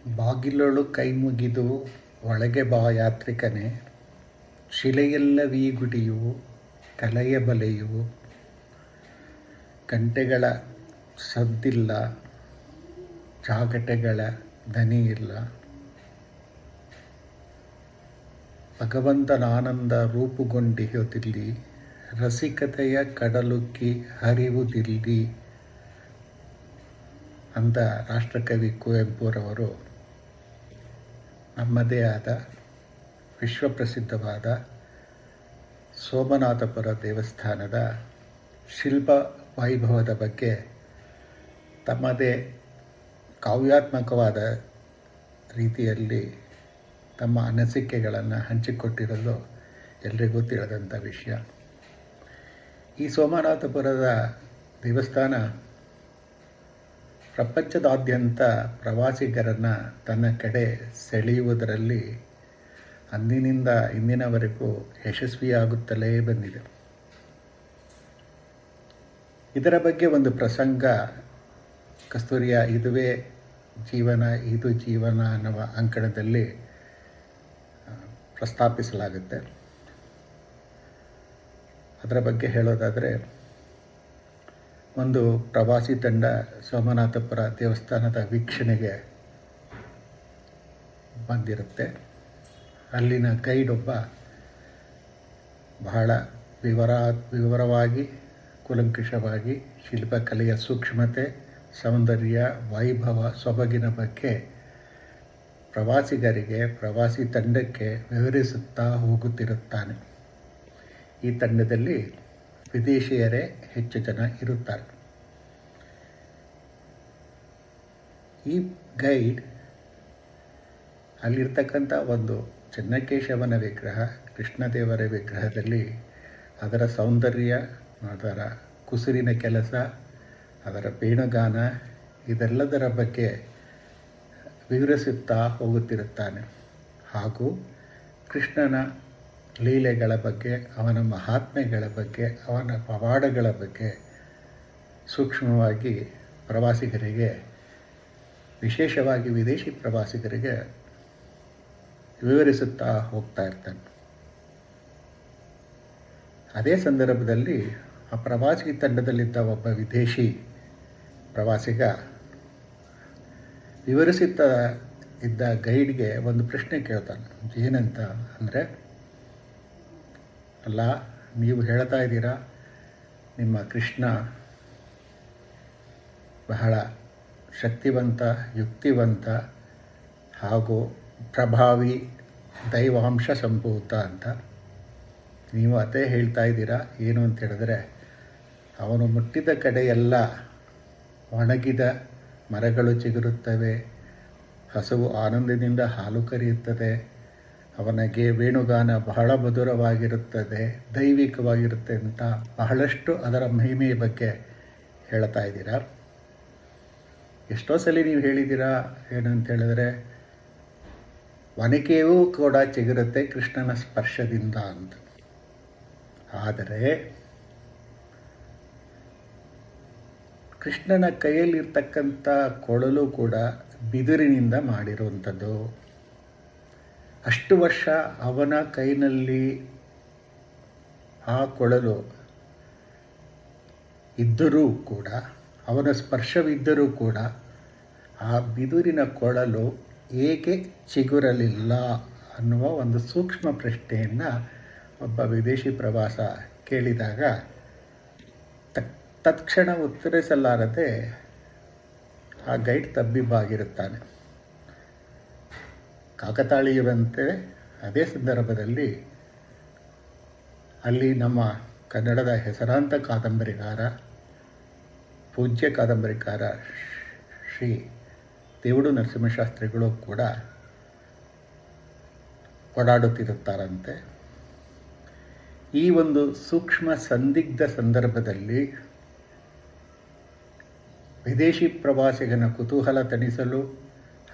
ಬಾಗಿಲೊಳು ಕೈ ಮುಗಿದು ಒಳಗೆ ಬಾ ಯಾತ್ರಿಕನೇ, ಶಿಲೆಯೆಲ್ಲವೀ ಗುಡಿಯು ಕಲೆಯ ಬಲೆಯು, ಗಂಟೆಗಳ ಸದ್ದಿಲ್ಲ, ಜಾಗಟೆಗಳ ದನಿಯಿಲ್ಲ. ಭಗವಂತನಾನಂದ ರೂಪುಗೊಂಡಿಹುದಿಲ್ಲಿ, ರಸಿಕತೆಯ ಕಡಲುಕ್ಕಿ ಹರಿವುದಿಲ್ಲಿ ಅಂತ ರಾಷ್ಟ್ರಕವಿ ಕುವೆಂಪುರವರು ನಮ್ಮದೇ ಆದ ವಿಶ್ವಪ್ರಸಿದ್ಧವಾದ ಸೋಮನಾಥಪುರ ದೇವಸ್ಥಾನದ ಶಿಲ್ಪ ವೈಭವದ ಬಗ್ಗೆ ತಮ್ಮದೇ ಕಾವ್ಯಾತ್ಮಕವಾದ ರೀತಿಯಲ್ಲಿ ತಮ್ಮ ಅನಿಸಿಕೆಗಳನ್ನು ಹಂಚಿಕೊಟ್ಟಿರಲು ಎಲ್ರಿಗೂ ತಿಳಿದಂಥ ವಿಷಯ. ಈ ಸೋಮನಾಥಪುರದ ದೇವಸ್ಥಾನ ಪ್ರಪಂಚದಾದ್ಯಂತ ಪ್ರವಾಸಿಗರನ್ನು ತನ್ನ ಕಡೆ ಸೆಳೆಯುವುದರಲ್ಲಿ ಅಂದಿನಿಂದ ಇಂದಿನವರೆಗೂ ಯಶಸ್ವಿಯಾಗುತ್ತಲೇ ಬಂದಿದೆ. ಇದರ ಬಗ್ಗೆ ಒಂದು ಪ್ರಸಂಗ ಕಸ್ತೂರಿಯ ಇದುವೇ ಜೀವನ ಇದು ಜೀವನ ಅನ್ನುವ ಅಂಕಣದಲ್ಲಿ ಪ್ರಸ್ತಾಪಿಸಲಾಗುತ್ತೆ. ಅದರ ಬಗ್ಗೆ ಹೇಳೋದಾದರೆ, ಒಂದು ಪ್ರವಾಸಿ ತಂಡ ಸೋಮನಾಥಪುರ ದೇವಸ್ಥಾನದ ವೀಕ್ಷಣೆಗೆ ಬಂದಿರುತ್ತೆ. ಅಲ್ಲಿನ ಗೈಡ್ ಒಬ್ಬ ಬಹಳ ವಿವರವಾಗಿ ಕೂಲಂಕಷವಾಗಿ ಶಿಲ್ಪಕಲೆಯ ಸೂಕ್ಷ್ಮತೆ, ಸೌಂದರ್ಯ, ವೈಭವ, ಸೊಬಗಿನ ಬಗ್ಗೆ ಪ್ರವಾಸಿಗರಿಗೆ, ಪ್ರವಾಸಿ ತಂಡಕ್ಕೆ ವಿವರಿಸುತ್ತಾ ಹೋಗುತ್ತಿರುತ್ತಾನೆ. ಈ ತಂಡದಲ್ಲಿ ವಿದೇಶಿಯರೇ ಹೆಚ್ಚು ಜನ ಇರುತ್ತಾರೆ. ಈ ಗೈಡ್ ಅಲ್ಲಿರ್ತಕ್ಕಂಥ ಒಂದು ಚೆನ್ನಕೇಶವನ ವಿಗ್ರಹ, ಕೃಷ್ಣದೇವರ ವಿಗ್ರಹದಲ್ಲಿ ಅದರ ಸೌಂದರ್ಯ, ಅದರ ಕುಸುರಿನ ಕೆಲಸ, ಅದರ ವೇಣುಗಾನ ಇದೆಲ್ಲದರ ಬಗ್ಗೆ ವಿವರಿಸುತ್ತಾ ಹೋಗುತ್ತಿರುತ್ತಾನೆ. ಹಾಗೂ ಕೃಷ್ಣನ ಲೀಲೆಗಳ ಬಗ್ಗೆ, ಅವನ ಮಹಾತ್ಮೆಗಳ ಬಗ್ಗೆ, ಅವನ ಪವಾಡಗಳ ಬಗ್ಗೆ ಸೂಕ್ಷ್ಮವಾಗಿ ಪ್ರವಾಸಿಗರಿಗೆ, ವಿಶೇಷವಾಗಿ ವಿದೇಶಿ ಪ್ರವಾಸಿಗರಿಗೆ ವಿವರಿಸುತ್ತಾ ಹೋಗ್ತಾ ಇರ್ತಾನೆ. ಅದೇ ಸಂದರ್ಭದಲ್ಲಿ ಆ ಪ್ರವಾಸಿ ತಂಡದಲ್ಲಿದ್ದ ಒಬ್ಬ ವಿದೇಶಿ ಪ್ರವಾಸಿಗ ವಿವರಿಸುತ್ತಾ ಇದ್ದ ಗೈಡ್ಗೆ ಒಂದು ಪ್ರಶ್ನೆ ಕೇಳ್ತಾನೆ. ಏನಂತ ಅಂದರೆ, ಅಲ್ಲ, ನೀವು ಹೇಳ್ತಾ ಇದ್ದೀರಾ ನಿಮ್ಮ ಕೃಷ್ಣ ಬಹಳ ಶಕ್ತಿವಂತ, ಯುಕ್ತಿವಂತ ಹಾಗೂ ಪ್ರಭಾವಿ ದೈವಾಂಶ ಸಂಭೂತ ಅಂತ. ನೀವು ಅದೇ ಹೇಳ್ತಾ ಇದ್ದೀರಾ. ಏನು ಅಂತ ಹೇಳಿದ್ರೆ, ಅವನು ಮುಟ್ಟಿದ ಕಡೆ ಎಲ್ಲ ಒಣಗಿದ ಮರಗಳು ಚಿಗುರುತ್ತವೆ, ಹಸುವು ಆನಂದದಿಂದ ಹಾಲು ಕರೆಯುತ್ತದೆ, ಅವನಿಗೆ ವೇಣುಗಾನ ಬಹಳ ಮಧುರವಾಗಿರುತ್ತದೆ, ದೈವಿಕವಾಗಿರುತ್ತೆ ಅಂತ ಬಹಳಷ್ಟು ಅದರ ಮಹಿಮೆಯ ಬಗ್ಗೆ ಹೇಳ್ತಾ ಇದ್ದೀರಾ. ಎಷ್ಟೋ ಸಲ ನೀವು ಹೇಳಿದ್ದೀರಾ ಏನಂತ ಹೇಳಿದ್ರೆ, ಒನಕೆಯೂ ಕೂಡ ಚಿಗುರುತ್ತೆ ಕೃಷ್ಣನ ಸ್ಪರ್ಶದಿಂದ ಅಂತ. ಆದರೆ ಕೃಷ್ಣನ ಕೈಯಲ್ಲಿರ್ತಕ್ಕಂಥ ಕೊಳಲು ಕೂಡ ಬಿದಿರಿನಿಂದ ಮಾಡಿರುವಂಥದ್ದು. ಅಷ್ಟು ವರ್ಷ ಅವನ ಕೈನಲ್ಲಿ ಆ ಕೊಳಲು ಇದ್ದರೂ ಕೂಡ, ಅವನ ಸ್ಪರ್ಶವಿದ್ದರೂ ಕೂಡ ಆ ಬಿದುರಿನ ಕೊಳಲು ಏಕೆ ಚಿಗುರಲಿಲ್ಲ ಅನ್ನುವ ಒಂದು ಸೂಕ್ಷ್ಮ ಪ್ರಶ್ನೆಯನ್ನು ಒಬ್ಬ ವಿದೇಶಿ ಪ್ರವಾಸ ಕೇಳಿದಾಗ ತತ್ಕ್ಷಣ ಉತ್ತರಿಸಲಾರದೆ ಆ ಗೈಡ್ ತಬ್ಬಿಬ್ಬಾಗಿರುತ್ತಾನೆ. ಕಾಕತಾಳೀಯವಂತೆ ಅದೇ ಸಂದರ್ಭದಲ್ಲಿ ಅಲ್ಲಿ ನಮ್ಮ ಕನ್ನಡದ ಹೆಸರಾಂತ ಕಾದಂಬರಿಗಾರ, ಪೂಜ್ಯ ಕಾದಂಬರಿಕಾರ ಶ್ರೀ ದೇವುಡು ನರಸಿಂಹಶಾಸ್ತ್ರಿಗಳು ಕೂಡ ಓಡಾಡುತ್ತಿರುತ್ತಾರಂತೆ. ಈ ಒಂದು ಸೂಕ್ಷ್ಮ ಸಂದಿಗ್ಧ ಸಂದರ್ಭದಲ್ಲಿ ವಿದೇಶಿ ಪ್ರವಾಸಿಗನ ಕುತೂಹಲ ತಣಿಸಲು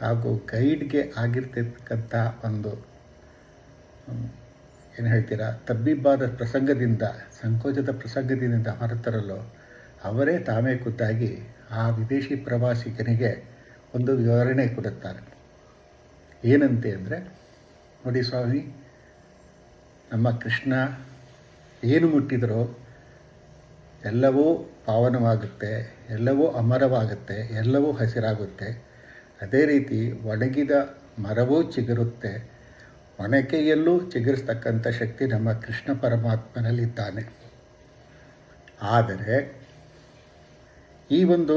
ಹಾಗೂ ಗೈಡ್ಗೆ ಆಗಿರ್ತಕ್ಕಂಥ ಒಂದು ಏನು ಹೇಳ್ತೀರಾ ತಬ್ಬಿಬ್ಬಾದ ಪ್ರಸಂಗದಿಂದ, ಸಂಕೋಚದ ಪ್ರಸಂಗದಿಂದ ಹೊರತರಲು ಅವರೇ ತಾವೇ ಖುದ್ದಾಗಿ ಆ ವಿದೇಶಿ ಪ್ರವಾಸಿಗನಿಗೆ ಒಂದು ವಿವರಣೆ ಕೊಡುತ್ತಾರೆ. ಏನಂತೆ ಅಂದರೆ, ನೋಡಿ ಸ್ವಾಮಿ, ನಮ್ಮ ಕೃಷ್ಣ ಏನು ಮುಟ್ಟಿದರೋ ಎಲ್ಲವೂ ಪಾವನವಾಗುತ್ತೆ, ಎಲ್ಲವೂ ಅಮರವಾಗುತ್ತೆ, ಎಲ್ಲವೂ ಹಸಿರಾಗುತ್ತೆ. ಅದೇ ರೀತಿ ಒಣಗಿದ ಮರವೂ ಚಿಗುರುತ್ತೆ, ಒಣಕೆಯಲ್ಲೂ ಚಿಗುರಿಸ್ತಕ್ಕಂಥ ಶಕ್ತಿ ನಮ್ಮ ಕೃಷ್ಣ ಪರಮಾತ್ಮನಲ್ಲಿದ್ದಾನೆ. ಆದರೆ ಈ ಒಂದು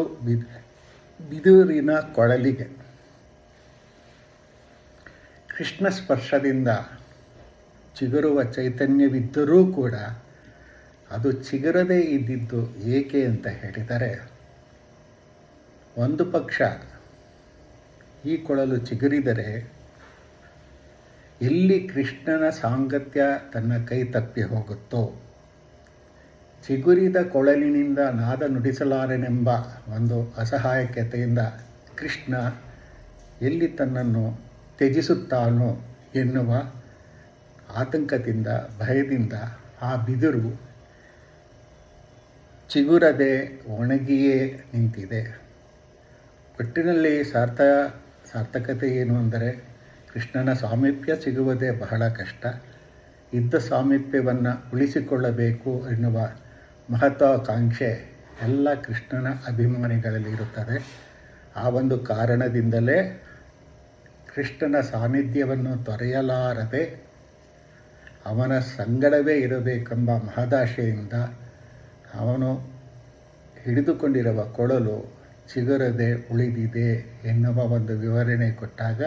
ಬಿದುರಿನ ಕೊಳಲಿಗೆ ಕೃಷ್ಣ ಸ್ಪರ್ಶದಿಂದ ಚಿಗುರುವ ಚೈತನ್ಯವಿದ್ದರೂ ಕೂಡ ಅದು ಚಿಗುರದೇ ಇದ್ದಿದ್ದು ಏಕೆ ಅಂತ ಹೇಳಿದರೆ, ಒಂದು ಪಕ್ಷ ಈ ಕೊಳಲು ಚಿಗುರಿದರೆ ಎಲ್ಲಿ ಕೃಷ್ಣನ ಸಾಂಗತ್ಯ ತನ್ನ ಕೈ ತಪ್ಪಿ ಹೋಗುತ್ತೋ, ಚಿಗುರಿದ ಕೊಳಲಿನಿಂದ ನಾದ ನುಡಿಸಲಾರೆನೆಂಬ ಒಂದು ಅಸಹಾಯಕತೆಯಿಂದ ಕೃಷ್ಣ ಎಲ್ಲಿ ತನ್ನನ್ನು ತ್ಯಜಿಸುತ್ತಾನೋ ಎನ್ನುವ ಆತಂಕದಿಂದ, ಭಯದಿಂದ ಆ ಬಿದಿರು ಚಿಗುರದೆ ಒಣಗಿಯೇ ನಿಂತಿದೆ. ಒಟ್ಟಿನಲ್ಲಿ ಸಾರ್ಥಕತೆ ಏನು ಅಂದರೆ, ಕೃಷ್ಣನ ಸಾಮೀಪ್ಯ ಸಿಗುವುದೇ ಬಹಳ ಕಷ್ಟ. ಇದ್ದ ಸಾಮೀಪ್ಯವನ್ನು ಉಳಿಸಿಕೊಳ್ಳಬೇಕು ಎನ್ನುವ ಮಹತ್ವಾಕಾಂಕ್ಷೆ ಎಲ್ಲ ಕೃಷ್ಣನ ಅಭಿಮಾನಿಗಳಲ್ಲಿ ಇರುತ್ತದೆ. ಆ ಒಂದು ಕಾರಣದಿಂದಲೇ ಕೃಷ್ಣನ ಸಾನ್ನಿಧ್ಯವನ್ನು ತೊರೆಯಲಾರದೆ ಅವನ ಸಂಗಡವೇ ಇರಬೇಕೆಂಬ ಮಹದಾಶೆಯಿಂದ ಅವನು ಹಿಡಿದುಕೊಂಡಿರುವ ಕೊಳಲು ಚಿಗುರದೆ ಉಳಿದಿದೆ ಎನ್ನುವ ಒಂದು ವಿವರಣೆ ಕೊಟ್ಟಾಗ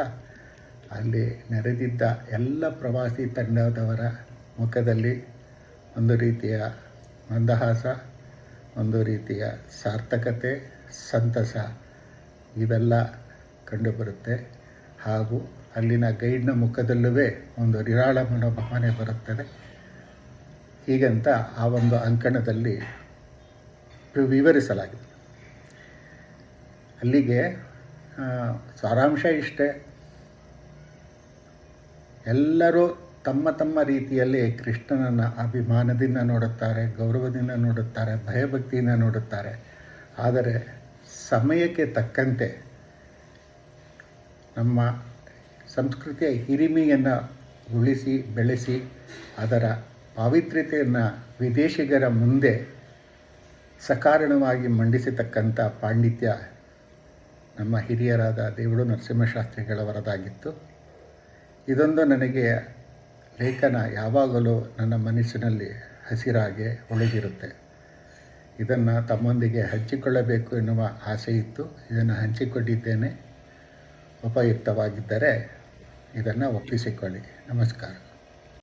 ಅಲ್ಲಿ ನೆರೆದಿದ್ದ ಎಲ್ಲ ಪ್ರವಾಸಿ ತಂಡದವರ ಮುಖದಲ್ಲಿ ಒಂದು ರೀತಿಯ ಮಂದಹಾಸ, ಒಂದು ರೀತಿಯ ಸಾರ್ಥಕತೆ, ಸಂತಸ ಇವೆಲ್ಲ ಕಂಡುಬರುತ್ತೆ. ಹಾಗೂ ಅಲ್ಲಿನ ಗೈಡ್ನ ಮುಖದಲ್ಲೂ ಒಂದು ನಿರಾಳ ಮನೋಭಾವನೆ ಬರುತ್ತದೆ. ಹೀಗಂತ ಆ ಒಂದು ಅಂಕಣದಲ್ಲಿ ವಿವರಿಸಲಾಗಿದೆ. ಅಲ್ಲಿಗೆ ಸಾರಾಂಶ ಇಷ್ಟೇ, ಎಲ್ಲರೂ ತಮ್ಮ ತಮ್ಮ ರೀತಿಯಲ್ಲಿ ಕೃಷ್ಣನನ್ನು ಅಭಿಮಾನದಿಂದ ನೋಡುತ್ತಾರೆ, ಗೌರವದಿಂದ ನೋಡುತ್ತಾರೆ, ಭಯಭಕ್ತಿಯಿಂದ ನೋಡುತ್ತಾರೆ. ಆದರೆ ಸಮಯಕ್ಕೆ ತಕ್ಕಂತೆ ನಮ್ಮ ಸಂಸ್ಕೃತಿಯ ಹಿರಿಮೆಯನ್ನು ಉಳಿಸಿ ಬೆಳೆಸಿ ಅದರ ಪಾವಿತ್ರ್ಯತೆಯನ್ನು ವಿದೇಶಿಗರ ಮುಂದೆ ಸಕಾರಣವಾಗಿ ಮಂಡಿಸತಕ್ಕಂಥ ಪಾಂಡಿತ್ಯ ನಮ್ಮ ಹಿರಿಯರಾದ ದೇವಡು ನರಸಿಂಹಶಾಸ್ತ್ರಿಗಳವರದಾಗಿತ್ತು. ಇದೊಂದು ನನಗೆ ಲೇಖನ ಯಾವಾಗಲೂ ನನ್ನ ಮನಸ್ಸಿನಲ್ಲಿ ಹಸಿರಾಗೆ ಉಳಿದಿರುತ್ತೆ. ಇದನ್ನು ತಮ್ಮೊಂದಿಗೆ ಹಂಚಿಕೊಳ್ಳಬೇಕು ಎನ್ನುವ ಆಸೆ ಇತ್ತು. ಇದನ್ನು ಹಂಚಿಕೊಂಡಿದ್ದೇನೆ. ಉಪಯುಕ್ತವಾಗಿದ್ದರೆ ಇದನ್ನು ಒಪ್ಪಿಸಿಕೊಳ್ಳಿ. ನಮಸ್ಕಾರ.